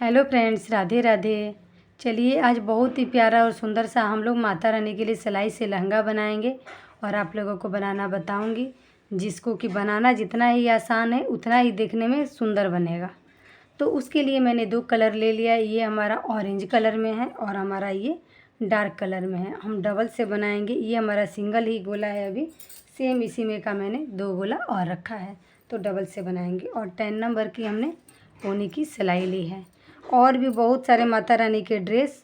Hello friends, Radhe Radhe. चलिए आज बहुत ही प्यारा और सुंदर सा हम लोग माता रानी के लिए सिलाई से लहंगा बनाएंगे और आप लोगों को बनाना बताऊंगी, जिसको कि बनाना जितना ही आसान है उतना ही देखने में सुंदर बनेगा। तो उसके लिए मैंने दो कलर ले लिया। ये हमारा ऑरेंज कलर में है और हमारा ये डार्क कलर में है। हम डबल से बनाएंगे। ये हमारा सिंगल ही गोला है, अभी सेम इसी में का मैंने दो गोला और रखा है, तो डबल से बनाएंगे। और 10 नंबर की हमने पोनी की सिलाई ली है। और भी बहुत सारे माता रानी के ड्रेस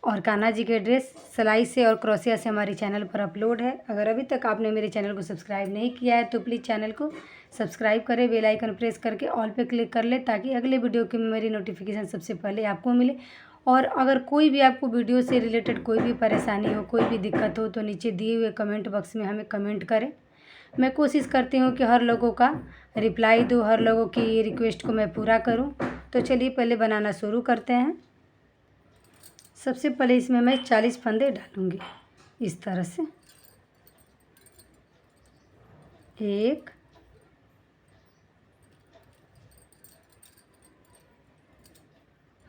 और कान्हा जी के ड्रेस सिलाई से और क्रोशिया से हमारे चैनल पर अपलोड है। अगर अभी तक आपने मेरे चैनल को सब्सक्राइब नहीं किया है तो प्लीज़ चैनल को सब्सक्राइब करें, बेल आइकन प्रेस करके ऑल पे क्लिक कर ले, ताकि अगले वीडियो की मेरी नोटिफिकेशन सबसे पहले आपको मिले। और अगर कोई भी आपको वीडियो से रिलेटेड कोई भी परेशानी हो, कोई भी दिक्कत हो, तो नीचे दिए हुए कमेंट बॉक्स में हमें कमेंट करें। मैं कोशिश करती हूँ कि हर लोगों का रिप्लाई दूँ, हर लोगों की रिक्वेस्ट को मैं पूरा करूँ। तो चलिए पहले बनाना शुरू करते हैं। सबसे पहले इसमें मैं 40 फंदे डालूँगी इस तरह से। 1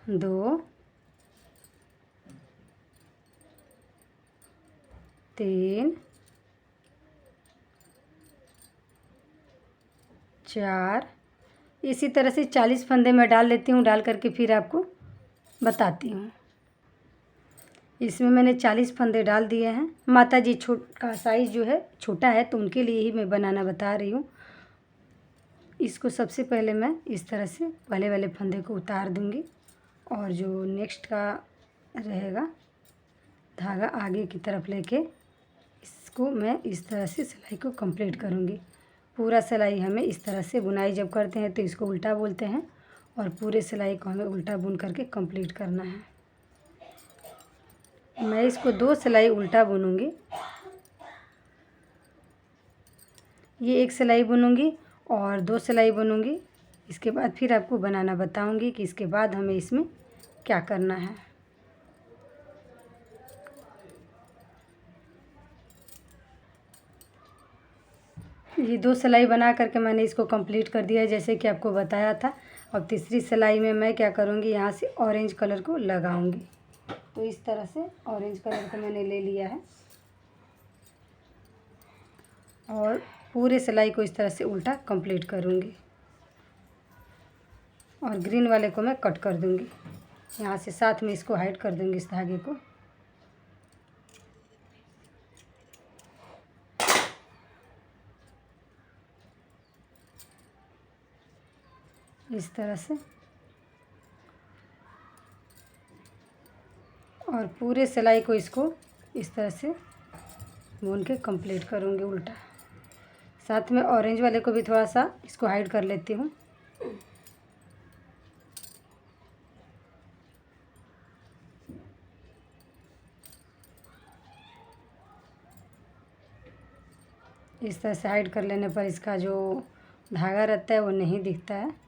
2 3 4, इसी तरह से 40 फंदे मैं डाल लेती हूँ। डाल करके फिर आपको बताती हूँ। इसमें मैंने 40 फंदे डाल दिए हैं। माता जी का साइज़ जो है छोटा है, तो उनके लिए ही मैं बनाना बता रही हूँ। इसको सबसे पहले मैं इस तरह से पहले वाले फंदे को उतार दूँगी और जो नेक्स्ट का रहेगा धागा आगे की तरफ लेके इसको मैं इस तरह से सिलाई को कंप्लीट करूँगी। पूरा सिलाई हमें इस तरह से बुनाई जब करते हैं तो इसको उल्टा बोलते हैं, और पूरे सिलाई को हमें उल्टा बुन करके कंप्लीट करना है। मैं इसको 2 सिलाई उल्टा बुनूँगी। ये एक सिलाई बुनूँगी और 2 सिलाई बुनूँगी। इसके बाद फिर आपको बनाना बताऊँगी कि इसके बाद हमें इसमें क्या करना है। ये 2 सिलाई बना करके मैंने इसको कंप्लीट कर दिया है, जैसे कि आपको बताया था। अब तीसरी सिलाई में मैं क्या करूँगी, यहाँ से ऑरेंज कलर को लगाऊँगी। तो इस तरह से ऑरेंज कलर को मैंने ले लिया है और पूरे सिलाई को इस तरह से उल्टा कंप्लीट करूँगी और ग्रीन वाले को मैं कट कर दूँगी। यहाँ से साथ में इसको हाइड कर दूँगी, इस धागे को। इस तरह से और पूरे सिलाई को इसको इस तरह से बुन के कंप्लीट करूँगी उल्टा। साथ में ऑरेंज वाले को भी थोड़ा सा इसको हाइड कर लेती हूँ। इस तरह से हाइड कर लेने पर इसका जो धागा रहता है वो नहीं दिखता है।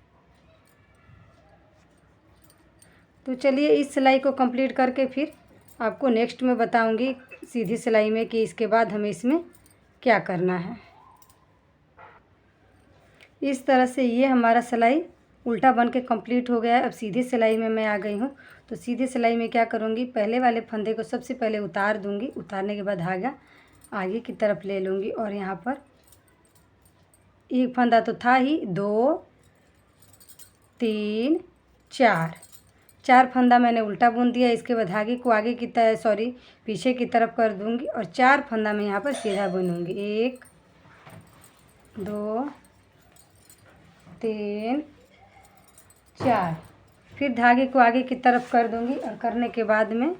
तो चलिए इस सिलाई को कंप्लीट करके फिर आपको नेक्स्ट में बताऊंगी सीधी सिलाई में कि इसके बाद हमें इसमें क्या करना है। इस तरह से ये हमारा सिलाई उल्टा बन के कंप्लीट हो गया है। अब सीधी सिलाई में मैं आ गई हूँ। तो सीधी सिलाई में क्या करूँगी, पहले वाले फंदे को सबसे पहले उतार दूँगी। उतारने के बाद धागा आगे की तरफ ले लूँगी और यहाँ पर एक फंदा तो था ही, 2 3 4 फंदा मैंने उल्टा बुन दिया। इसके बाद धागे को आगे की पीछे की तरफ कर दूँगी और 4 फंदा मैं यहाँ पर सीधा बुनूँगी। 1 2 3 4, फिर धागे को आगे की तरफ कर दूँगी और करने के बाद में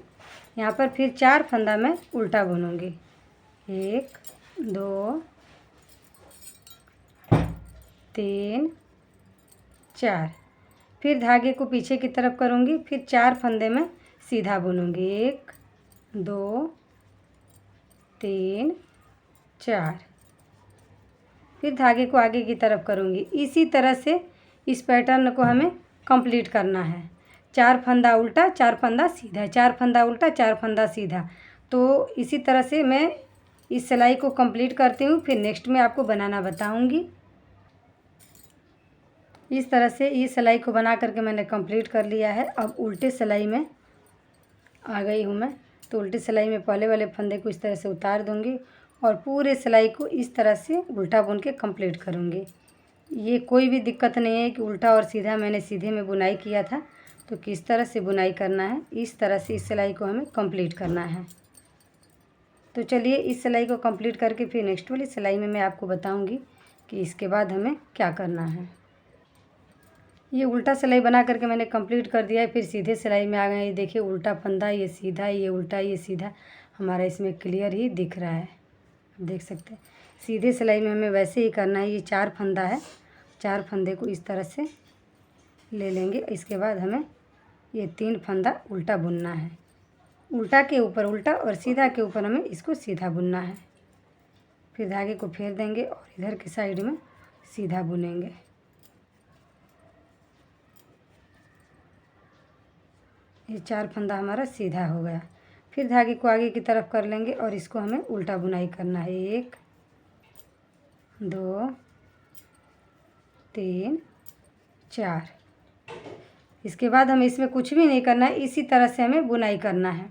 यहाँ पर फिर 4 फंदा मैं उल्टा बुनूँगी। 1 2 3 4, फिर धागे को पीछे की तरफ करूँगी, फिर 4 फंदे में सीधा बुनूँगी। 1 2 3 4, फिर धागे को आगे की तरफ करूँगी। इसी तरह से इस पैटर्न को हमें कंप्लीट करना है। 4 फंदा उल्टा, 4 फंदा सीधा, 4 फंदा उल्टा, 4 फंदा सीधा। तो इसी तरह से मैं इस सिलाई को कंप्लीट करती हूँ। फिर नेक्स्ट में आपको बनाना बताऊँगी। इस तरह से ये सिलाई को बना करके मैंने कंप्लीट कर लिया है। अब उल्टे सिलाई में आ गई हूँ मैं। तो उल्टी सिलाई में पहले वाले फंदे को इस तरह से उतार दूँगी और पूरे सिलाई को इस तरह से उल्टा बुन के कंप्लीट करूँगी। ये कोई भी दिक्कत नहीं है कि उल्टा और सीधा, मैंने सीधे में बुनाई किया था तो किस तरह से बुनाई करना है, इस तरह से इस सिलाई को हमें कंप्लीट करना है। तो चलिए इस सिलाई को कंप्लीट करके फिर नेक्स्ट वाली सिलाई में मैं आपको बताऊँगी कि इसके बाद हमें क्या करना है। ये उल्टा सिलाई बना करके मैंने कंप्लीट कर दिया है। फिर सीधे सिलाई में आ गए। ये देखिए उल्टा फंदा, ये सीधा, ये उल्टा, ये सीधा, हमारा इसमें क्लियर ही दिख रहा है, आप देख सकते हैं। सीधे सिलाई में हमें वैसे ही करना है। ये 4 फंदा है, 4 फंदे को इस तरह से ले लेंगे। इसके बाद हमें ये 3 फंदा उल्टा बुनना है। उल्टा के ऊपर उल्टा और सीधा के ऊपर हमें इसको सीधा बुनना है। फिर धागे को फेर देंगे और इधर की साइड में सीधा बुनेंगे। ये 4 फंदा हमारा सीधा हो गया। फिर धागे को आगे की तरफ कर लेंगे और इसको हमें उल्टा बुनाई करना है। 1 2 3 4। इसके बाद हमें इसमें कुछ भी नहीं करना है, इसी तरह से हमें बुनाई करना है।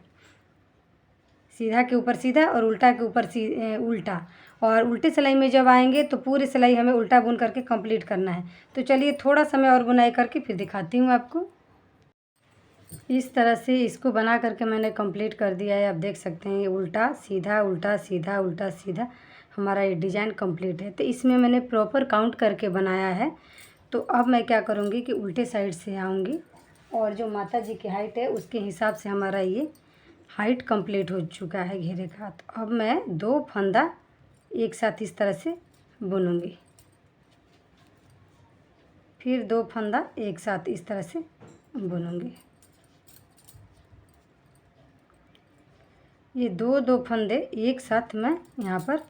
सीधा के ऊपर सीधा और उल्टा के ऊपर उल्टा। और उल्टी सिलाई में जब आएंगे तो पूरी सिलाई हमें उल्टा बुन करके कंप्लीट करना है। तो चलिए थोड़ा सा मैं और बुनाई करके फिर दिखाती हूँ आपको। इस तरह से इसको बना करके मैंने कंप्लीट कर दिया है। आप देख सकते हैं ये उल्टा सीधा, उल्टा सीधा, उल्टा सीधा, हमारा ये डिज़ाइन कंप्लीट है। तो इसमें मैंने प्रॉपर काउंट करके बनाया है। तो अब मैं क्या करूँगी कि उल्टे साइड से आऊँगी और जो माता जी की हाइट है उसके हिसाब से हमारा ये हाइट कंप्लीट हो चुका है घेरे का। तो अब मैं 2 फंदा एक साथ इस तरह से बुनूँगी, फिर 2 फंदा एक साथ इस तरह से बुनूँगी। ये 2 फंदे एक साथ मैं यहाँ पर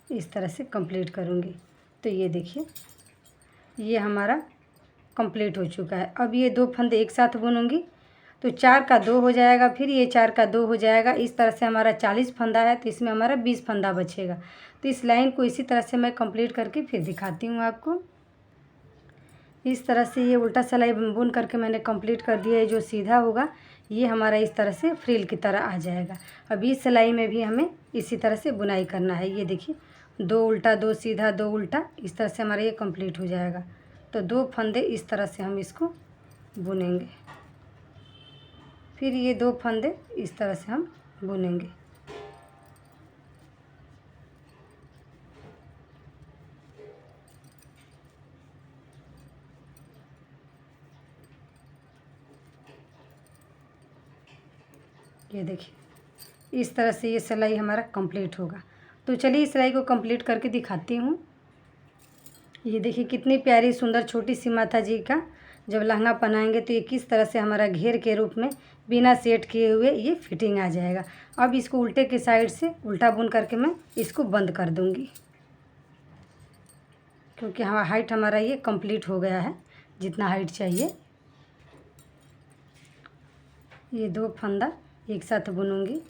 इस तरह से कंप्लीट करूँगी। तो ये देखिए ये हमारा कंप्लीट हो चुका है। अब ये 2 फंदे एक साथ बुनूँगी तो 4 का 2 हो जाएगा, फिर ये 4 का 2 हो जाएगा। इस तरह से हमारा 40 फंदा है तो इसमें हमारा 20 फंदा बचेगा। तो इस लाइन को इसी तरह से मैं कंप्लीट करके फिर दिखाती हूँ आपको। इस तरह से ये उल्टा सिलाई बुन करके मैंने कंप्लीट कर दिया है। जो सीधा होगा ये हमारा इस तरह से फ्रिल की तरह आ जाएगा। अब इस सिलाई में भी हमें इसी तरह से बुनाई करना है। ये देखिए 2 उल्टा 2 सीधा 2 उल्टा, इस तरह से हमारा ये कंप्लीट हो जाएगा। तो 2 फंदे इस तरह से हम इसको बुनेंगे, फिर ये 2 फंदे इस तरह से हम बुनेंगे। ये देखिए इस तरह से ये सिलाई हमारा कंप्लीट होगा। तो चलिए इस सिलाई को कंप्लीट करके दिखाती हूँ। ये देखिए कितनी प्यारी सुंदर छोटी सी माता जी का जब लहंगा पहनाएंगे तो ये किस तरह से हमारा घेर के रूप में बिना सेट किए हुए ये फिटिंग आ जाएगा। अब इसको उल्टे के साइड से उल्टा बुन करके मैं इसको बंद कर दूँगी, क्योंकि हमारा हाइट हमारा ये कंप्लीट हो गया है जितना हाइट चाहिए। ये 2 फंदा एक साथ बुनूँगी,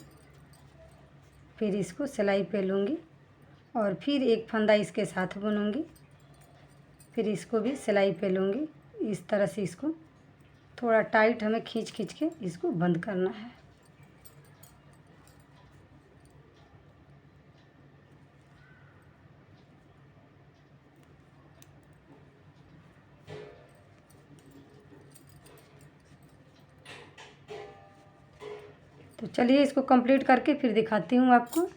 फिर इसको सिलाई पे लूँगी और फिर एक फंदा इसके साथ बुनूँगी, फिर इसको भी सिलाई पे लूँगी। इस तरह से इसको थोड़ा टाइट हमें खींच खींच के इसको बंद करना है। तो चलिए इसको कंप्लीट करके फिर दिखाती हूँ आपको।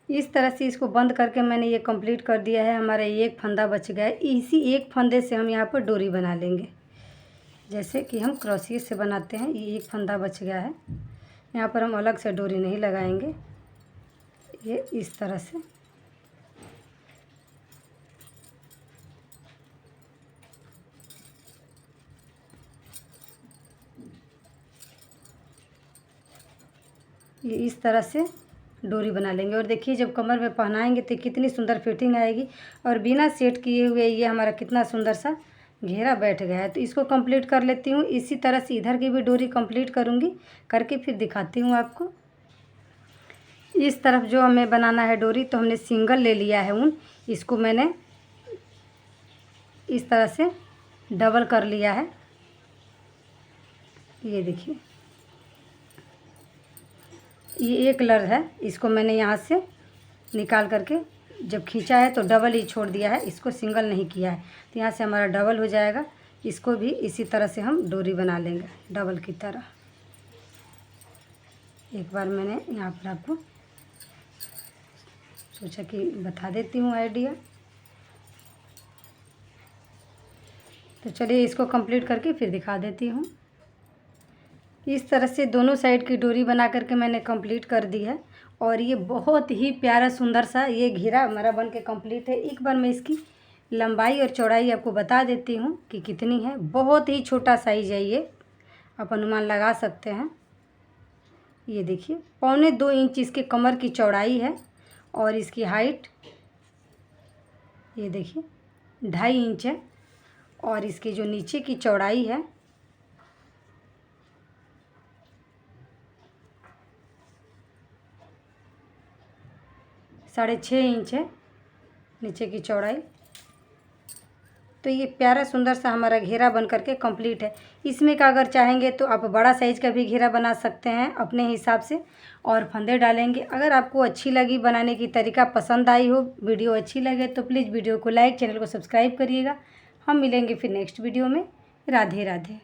इस तरह से इसको बंद करके मैंने ये कंप्लीट कर दिया है। हमारा एक फंदा बच गया है। इसी एक फंदे से हम यहाँ पर डोरी बना लेंगे, जैसे कि हम क्रोशिया से बनाते हैं। ये एक फंदा बच गया है, यहाँ पर हम अलग से डोरी नहीं लगाएंगे। ये इस तरह से ये इस तरह से डोरी बना लेंगे। और देखिए जब कमर में पहनाएंगे तो कितनी सुंदर फिटिंग आएगी और बिना सेट किए हुए ये हमारा कितना सुंदर सा घेरा बैठ गया है। तो इसको कंप्लीट कर लेती हूँ। इसी तरह से इधर की भी डोरी कंप्लीट करूँगी, करके फिर दिखाती हूँ आपको। इस तरफ जो हमें बनाना है डोरी, तो हमने सिंगल ले लिया है ऊन। इसको मैंने इस तरह से डबल कर लिया है। ये देखिए, ये एक कलर है, इसको मैंने यहाँ से निकाल करके जब खींचा है तो डबल ही छोड़ दिया है, इसको सिंगल नहीं किया है। तो यहाँ से हमारा डबल हो जाएगा। इसको भी इसी तरह से हम डोरी बना लेंगे डबल की तरह। एक बार मैंने यहाँ पर आपको सोचा कि बता देती हूँ आइडिया। तो चलिए इसको कंप्लीट करके फिर दिखा देती हूँ। इस तरह से दोनों साइड की डोरी बना करके मैंने कंप्लीट कर दी है। और ये बहुत ही प्यारा सुंदर सा ये घेरा हमारा बन के कंप्लीट है। एक बार मैं इसकी लंबाई और चौड़ाई आपको बता देती हूँ कि कितनी है। बहुत ही छोटा साइज है ये, आप अनुमान लगा सकते हैं। ये देखिए, 1.25 इंच इसके कमर की चौड़ाई है और इसकी हाइट ये देखिए 2.5 इंच है। और इसकी जो नीचे की चौड़ाई है 6.5 इंच है नीचे की चौड़ाई। तो ये प्यारा सुंदर सा हमारा घेरा बन करके कंप्लीट है। इसमें का अगर चाहेंगे तो आप बड़ा साइज़ का भी घेरा बना सकते हैं अपने हिसाब से और फंदे डालेंगे। अगर आपको अच्छी लगी बनाने की तरीका, पसंद आई हो, वीडियो अच्छी लगे तो प्लीज़ वीडियो को लाइक, चैनल को सब्सक्राइब करिएगा। हम मिलेंगे फिर नेक्स्ट वीडियो में। राधे राधे।